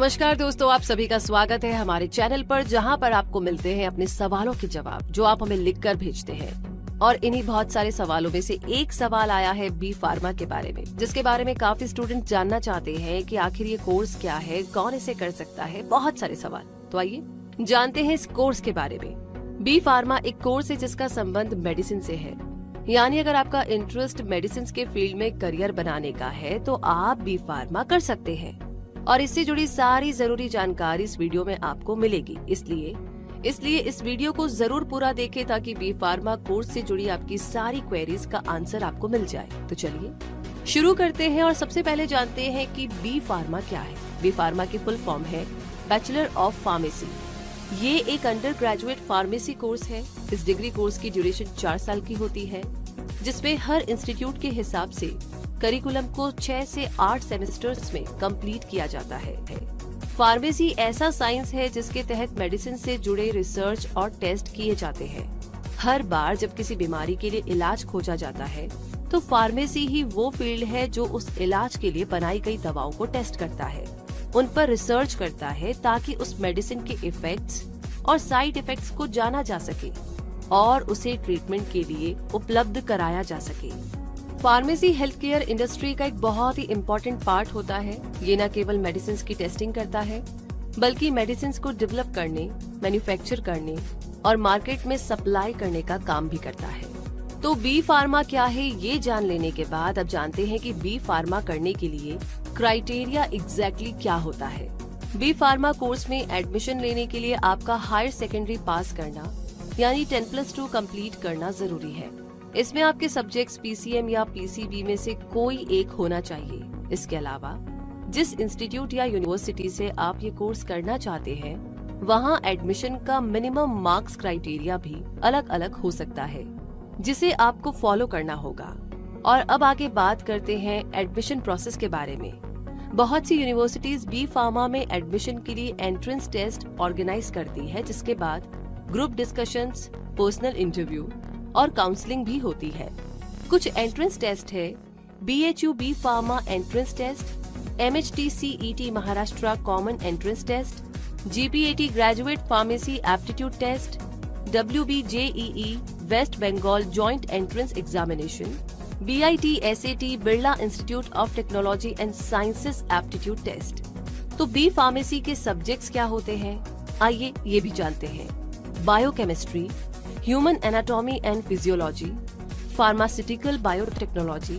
नमस्कार दोस्तों, आप सभी का स्वागत है हमारे चैनल पर, जहां पर आपको मिलते हैं अपने सवालों के जवाब जो आप हमें लिखकर भेजते हैं। और इन्हीं बहुत सारे सवालों में से एक सवाल आया है बी फार्मा के बारे में, जिसके बारे में काफी स्टूडेंट जानना चाहते हैं कि आखिर ये कोर्स क्या है, कौन इसे कर सकता है। बहुत सारे सवाल, तो आइए जानते हैं इस कोर्स के बारे में। बी फार्मा एक कोर्स है जिसका संबंध मेडिसिन से है, यानी अगर आपका इंटरेस्ट मेडिसिन के फील्ड में करियर बनाने का है तो आप बी फार्मा कर सकते हैं। और इससे जुड़ी सारी जरूरी जानकारी इस वीडियो में आपको मिलेगी, इसलिए इस वीडियो को जरूर पूरा देखें ताकि बी फार्मा कोर्स से जुड़ी आपकी सारी क्वेरीज का आंसर आपको मिल जाए। तो चलिए शुरू करते हैं और सबसे पहले जानते हैं कि बी फार्मा क्या है। बी फार्मा की फुल फॉर्म है बैचलर ऑफ फार्मेसी। ये एक अंडर ग्रेजुएट फार्मेसी कोर्स है। इस डिग्री कोर्स की ड्यूरेशन 4 साल की होती है, जिसमें हर इंस्टीट्यूट के हिसाब से करिकुलम को 6 से 8 सेमेस्टर्स में कंप्लीट किया जाता है। फार्मेसी ऐसा साइंस है जिसके तहत मेडिसिन से जुड़े रिसर्च और टेस्ट किए जाते हैं। हर बार जब किसी बीमारी के लिए इलाज खोजा जाता है तो फार्मेसी ही वो फील्ड है जो उस इलाज के लिए बनाई गई दवाओं को टेस्ट करता है, उन पर रिसर्च करता है ताकि उस मेडिसिन के इफेक्ट्स और साइड इफेक्ट्स को जाना जा सके और उसे ट्रीटमेंट के लिए उपलब्ध कराया जा सके। फार्मेसी हेल्थ केयर इंडस्ट्री का एक बहुत ही इम्पोर्टेंट पार्ट होता है। ये न केवल मेडिसिन की टेस्टिंग करता है, बल्कि मेडिसिन को डेवलप करने, मैन्युफैक्चर करने और मार्केट में सप्लाई करने का काम भी करता है। तो बी फार्मा क्या है, ये जान लेने के बाद अब जानते हैं कि बी फार्मा करने के लिए क्राइटेरिया एग्जैक्टली क्या होता है। बी फार्मा कोर्स में एडमिशन लेने के लिए आपका हायर सेकेंडरी पास करना यानी 10+2 कंप्लीट करना जरूरी है। इसमें आपके सब्जेक्ट्स पीसीएम या पीसीबी में से कोई एक होना चाहिए। इसके अलावा जिस इंस्टीट्यूट या यूनिवर्सिटी से आप ये कोर्स करना चाहते हैं, वहाँ एडमिशन का मिनिमम मार्क्स क्राइटेरिया भी अलग अलग हो सकता है, जिसे आपको फॉलो करना होगा। और अब आगे बात करते हैं एडमिशन प्रोसेस के बारे में। बहुत सी यूनिवर्सिटीज बी फार्मा में एडमिशन के लिए एंट्रेंस टेस्ट ऑर्गेनाइज करती है, जिसके बाद ग्रुप डिस्कशंस, पर्सनल इंटरव्यू और काउंसलिंग भी होती है। कुछ एंट्रेंस टेस्ट है BHU B pharma entrance test, MHT-CET Maharashtra common entrance test, GPAT graduate pharmacy aptitude test, WBJEE West Bengal joint entrance examination, BIT-SAT Birla institute of technology and sciences aptitude test. तो B pharmacy के subjects क्या होते हैं, आइए ये भी जानते हैं। Biochemistry, human anatomy and physiology, pharmaceutical biotechnology,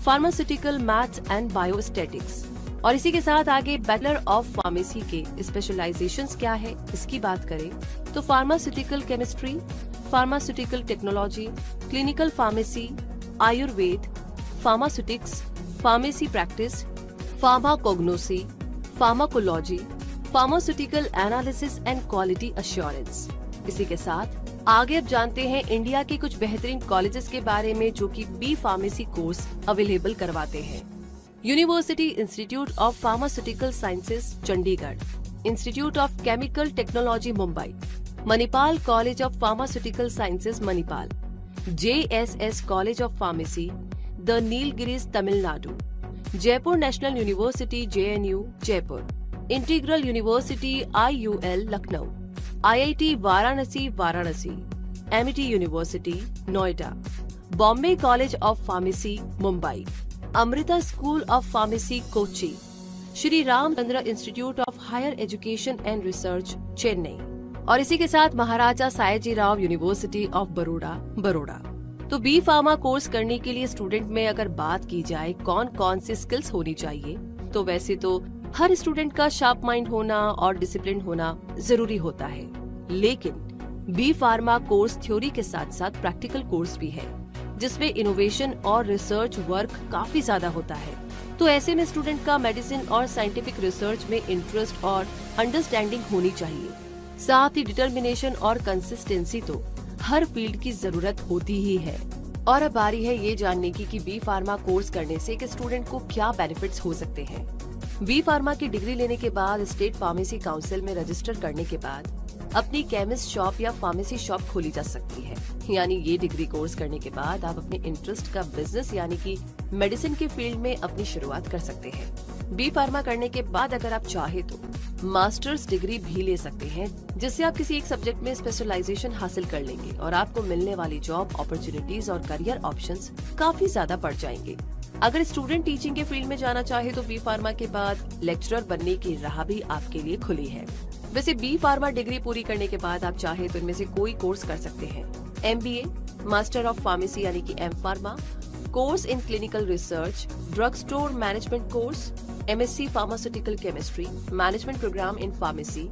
pharmaceutical maths and biostatics. और इसी के साथ आगे बैचलर ऑफ फार्मेसी के स्पेशलाइजेशंस क्या है, इसकी बात करें तो pharmaceutical chemistry, pharmaceutical technology, clinical pharmacy, Ayurveda, pharmaceutics, pharmacy practice, pharmacognosy, pharmacology, pharmaceutical analysis and quality assurance. इसी के साथ आगे अब जानते हैं इंडिया के कुछ बेहतरीन कॉलेजेस के बारे में जो कि बी फार्मेसी कोर्स अवेलेबल करवाते हैं। University institute of pharmaceutical sciences Chandigarh, institute of chemical technology Mumbai, Manipal college of pharmaceutical sciences Manipal, JSS college of pharmacy the Nilgiris Tamil Nadu, Jaipur national university JNU Jaipur, integral university IUL Lucknow, IIT Varanasi Varanasi, MIT university Noida, Bombay college of pharmacy Mumbai, Amrita school of pharmacy Kochi, Shri Ramachandra institute of higher education and research Chennai. और इसी के साथ Maharaja Sayajirao university of Baroda. तो B pharma course करने के लिए student में अगर बात की जाए कौन कौन सी स्किल्स होनी चाहिए, तो वैसे तो हर स्टूडेंट का शार्प माइंड होना और डिसिप्लिन होना जरूरी होता है, लेकिन बी फार्मा कोर्स थ्योरी के साथ साथ प्रैक्टिकल कोर्स भी है, जिसमें इनोवेशन और रिसर्च वर्क काफी ज्यादा होता है। तो ऐसे में स्टूडेंट का मेडिसिन और साइंटिफिक रिसर्च में इंटरेस्ट और अंडरस्टैंडिंग होनी चाहिए। साथ ही डिटर्मिनेशन और कंसिस्टेंसी तो हर फील्ड की जरूरत होती ही है। और अब बारी है ये जानने की कि बी फार्मा कोर्स करने से एक स्टूडेंट को क्या बेनिफिट्स हो सकते हैं। बी फार्मा की डिग्री लेने के बाद स्टेट फार्मेसी काउंसिल में रजिस्टर करने के बाद अपनी केमिस्ट शॉप या फार्मेसी शॉप खोली जा सकती है। यानी ये डिग्री कोर्स करने के बाद आप अपने इंटरेस्ट का बिजनेस यानी कि मेडिसिन के फील्ड में अपनी शुरुआत कर सकते हैं। बी फार्मा करने के बाद अगर आप चाहे तो मास्टर्स डिग्री भी ले सकते हैं, जिससे आप किसी एक सब्जेक्ट में स्पेशलाइजेशन हासिल कर लेंगे और आपको मिलने वाली जॉब अपॉर्चुनिटीज और करियर ऑप्शंस काफी ज्यादा बढ़ जाएंगे। अगर स्टूडेंट टीचिंग के फील्ड में जाना चाहे तो बी फार्मा के बाद लेक्चरर बनने की राह भी आपके लिए खुली है। वैसे बी फार्मा डिग्री पूरी करने के बाद आप चाहे तो इनमें से कोई कोर्स कर सकते हैं। MBA, मास्टर ऑफ फार्मेसी यानी कि M pharma, course in clinical research, drug store management course, MSc pharmaceutical chemistry, management programme in pharmacy,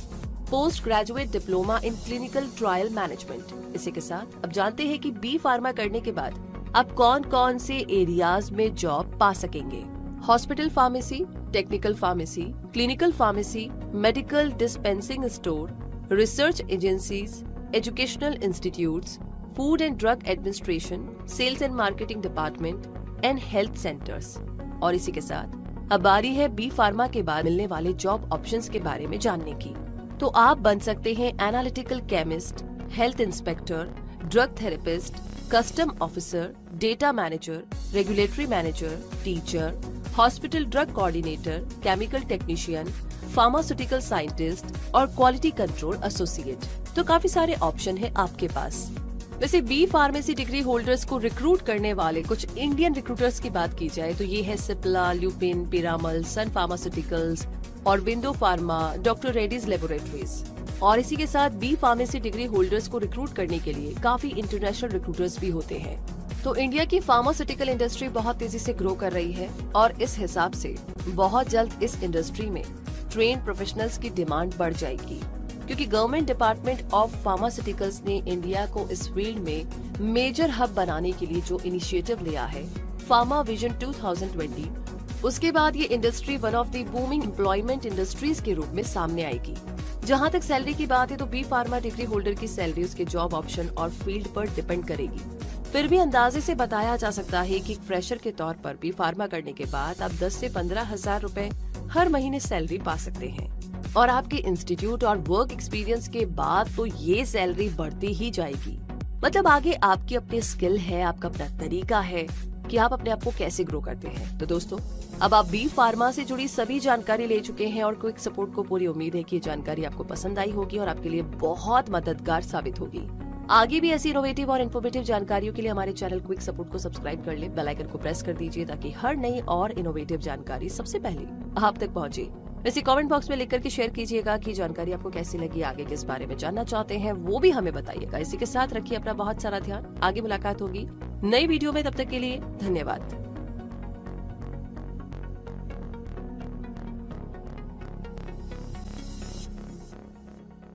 post graduate diploma in clinical trial management. इसी के साथ अब जानते हैं कि बी फार्मा करने के बाद आप कौन कौन से एरियाज में जॉब पा सकेंगे। Hospital pharmacy, technical pharmacy, clinical pharmacy, medical dispensing store, research agencies, educational institutes, food and drug administration, sales and marketing department and health centres. और इसी के साथ अब बारी है बी फार्मा के बाद मिलने वाले जॉब ऑप्शंस के बारे में जानने की। तो आप बन सकते हैं analytical chemist, health inspector, drug therapist, custom officer, data manager, regulatory manager, teacher, hospital drug coordinator, chemical technician, pharmaceutical scientist और क्वालिटी कंट्रोल एसोसिएट। तो काफी सारे ऑप्शन है आपके पास। वैसे बी फार्मेसी डिग्री होल्डर्स को रिक्रूट करने वाले कुछ इंडियन रिक्रूटर्स की बात की जाए तो ये है Cipla, Lupin, Piramal, Sun pharmaceuticals, Aurobindo pharma, doctor Reddy's laboratories. और इसी के साथ बी फार्मेसी डिग्री होल्डर्स को रिक्रूट करने के लिए काफी इंटरनेशनल रिक्रूटर्स भी होते हैं। तो इंडिया की फार्मास्यूटिकल इंडस्ट्री बहुत तेजी से ग्रो कर रही है और इस हिसाब से बहुत जल्द इस इंडस्ट्री में ट्रेन प्रोफेशनल्स की डिमांड बढ़ जाएगी, क्योंकि गवर्नमेंट डिपार्टमेंट ऑफ फार्मास्यूटिकल्स ने इंडिया को इस फील्ड में मेजर हब बनाने के लिए जो इनिशिएटिव लिया है, फार्मा विजन 2020, उसके बाद ये industry one of the booming employment industries के रूप में सामने आएगी। जहां तक सैलरी की बात है तो बी फार्मा डिग्री होल्डर की सैलरी उसके जॉब ऑप्शन और फील्ड पर डिपेंड करेगी। फिर भी अंदाजे से बताया जा सकता है कि फ्रेशर के तौर पर बी फार्मा करने के बाद आप 10 से 15 हजार रूपए हर महीने सैलरी पा सकते हैं। और आपके इंस्टीट्यूट और वर्क एक्सपीरियंस के बाद तो ये सैलरी बढ़ती ही जाएगी। मतलब आगे आपकी अपनी स्किल है, आपका अपना तरीका है कि आप अपने आप को कैसे ग्रो करते हैं। तो दोस्तों, अब आप बी फार्मा से जुड़ी सभी जानकारी ले चुके हैं और क्विक सपोर्ट को पूरी उम्मीद है कि ये जानकारी आपको पसंद आई होगी और आपके लिए बहुत मददगार साबित होगी। आगे भी ऐसी इनोवेटिव और इन्फॉर्मेटिव जानकारियों के लिए हमारे चैनल क्विक सपोर्ट को सब्सक्राइब कर ले, बेल आइकन को प्रेस कर दीजिए ताकि हर नई और इनोवेटिव जानकारी सबसे पहले आप तक पहुंचे। वैसे कमेंट बॉक्स में लिख करके शेयर कीजिएगा कि जानकारी आपको कैसी लगी, आगे किस बारे में जानना चाहते हैं वो भी हमें बताइएगा। इसी के साथ रखिए अपना बहुत सारा ध्यान। आगे मुलाकात होगी नई वीडियो में, तब तक के लिए धन्यवाद।